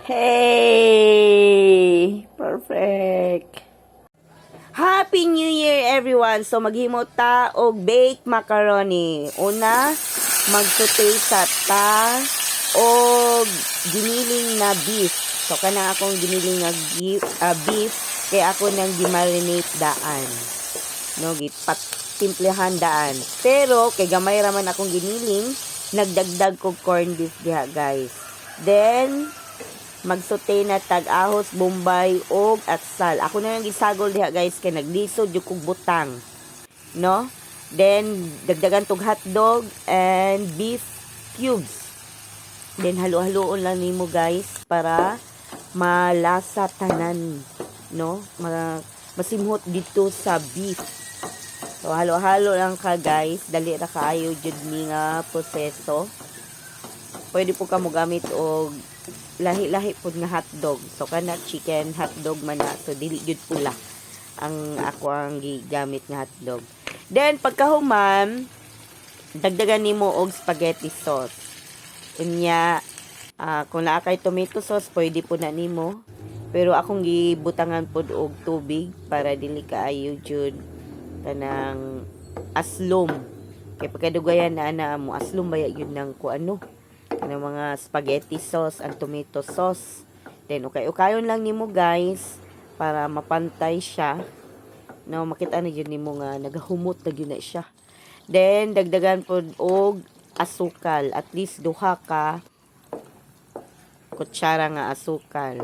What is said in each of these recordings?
Hey! Perfect! Happy New Year everyone! So maghimo ta og baked macaroni. Una, magsaute sa ta og giniling na beef. So kana akong giniling na beef kay ako nang gi-marinate daan. No, gipat timplehan daan. Pero kay gamay raman akong giniling, nagdagdag ko corn beef diha, guys. Then magsote na tag-ahos, bombay og atsal. Ako na lang gisagol diha, guys, kay naglisod yung kog butang. No? Then dagdagan tog hotdog and beef cubes. Then halo-haloon lang nimo, guys, para malasa tanan, no? Masimhot dito sa beef. So halo-halo lang ka, guys. Dali ra kaayo jud ni nga proseso. Pwede po ka mo gamit og lahi-lahi po nga hotdog. So kana chicken hotdog man na. So dili jud pula ang ako ang gigamit nga hotdog. Then pagkahuman, dagdagan nimo og spaghetti sauce. Unya, kung naa kay tomato sauce, pwede po na nimo. Pero akong gibutangan pod og tubig para dili kaayo jud kanang aslom. Kay pagkadugayan na mo aslom baya yun ng kuano. Kanang mga spaghetti sauce, ang tomato sauce. Then ukay-ukayon lang nimo, guys, para mapantay siya. No, makita na yun nimo nga nagahumot na yun na siya. Then dagdagan pod og asukal, at least duha ka kutsara nga asukal.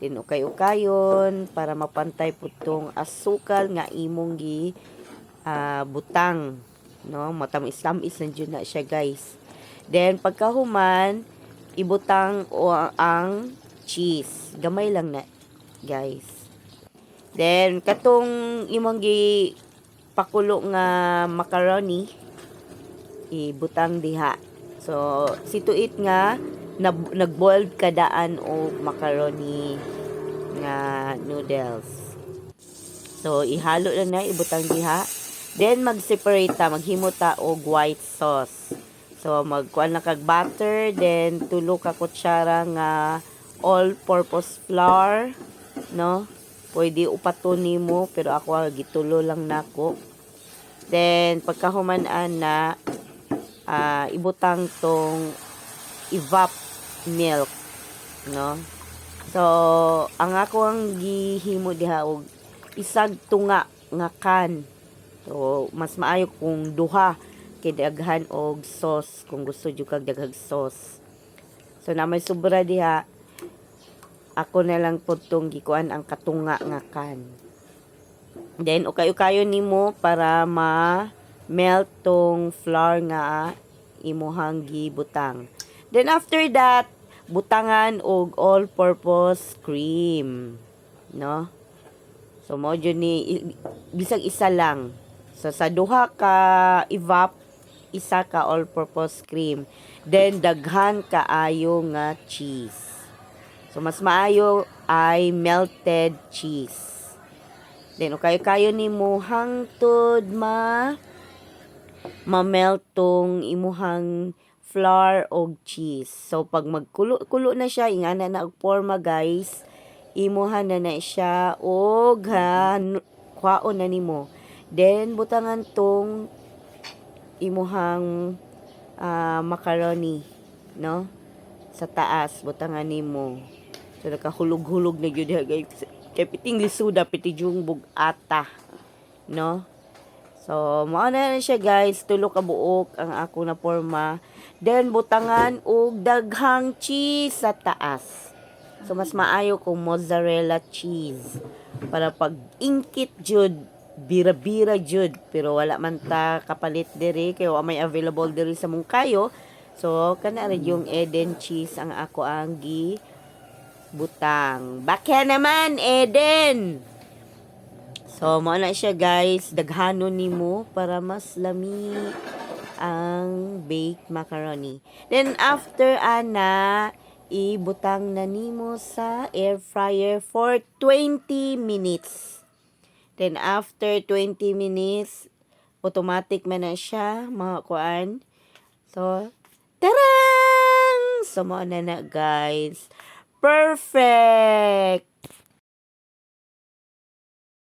Then ukay-ukayon para mapantay po tong asukal nga imong gi butang, no, matamis-tamis lang jud na siya, guys. Then pagkahuman, ibutang ang cheese, gamay lang na, guys. Then katong imong gi pakulo nga macaroni, ibutang diha. So situit nga nag-boiled kadaan o macaroni nga noodles. So ihalo lang na, ibutang diha. Then mag-separate ta, maghimo ta og white sauce. So magkuan na kag butter, then tulo ka kutsara nga all-purpose flour, no? Pwede upaton nimo, pero ako gitulo lang nako. Then pagkahuman-an na, ibutang tong evap milk, no? So ang ako ang gihimo diha og isag tunga nga kan. So mas maayo kung duha kay daghan og sauce kung gusto jud kag daghang sauce. So na may sobra diha, ako na lang pod tong gikuan ang katunga nga kan. Then ukay-ukayon nimo para ma-melt tong flour nga imuhang gibutang. Then after that, butangan og all-purpose cream, no? So mo jud ni bisag isa lang. So sa duha ka evap, isa ka all-purpose cream. Then daghan kaayo nga cheese. So mas maayo ay melted cheese. Then kayo nimo hangtod ma-melt tong imuhang flour og cheese. So pag magkulo-kulo na siya, ingana na og forma, guys, imuhan na siya og kwaon na nimo. Then butangan tong imuhang macaroni, no, sa taas, butangan nimo. So nakahulog-hulog na gyud, guys. Kay piting lisuda, piti jungbog ata, no. So mao na siya, guys, tulo ka buok ang ako na forma. Then butangan og daghang cheese sa taas. So mas maayo kung mozzarella cheese para pag ingkit jud, bira-bira jud, pero wala man ta kapalit diri kay wa may available diri sa Mungkayo. So kana ra yung Eden cheese ang ako ang gi butang. Bakya naman, Eden. So mo na siya, guys, daghanon nimo para mas lami ang baked macaroni. Then after ana, ibutang na nimo sa air fryer for 20 minutes. Then after 20 minutes, automatic man na siya, mga kuan. So, tarang! So, mo na, guys. Perfect!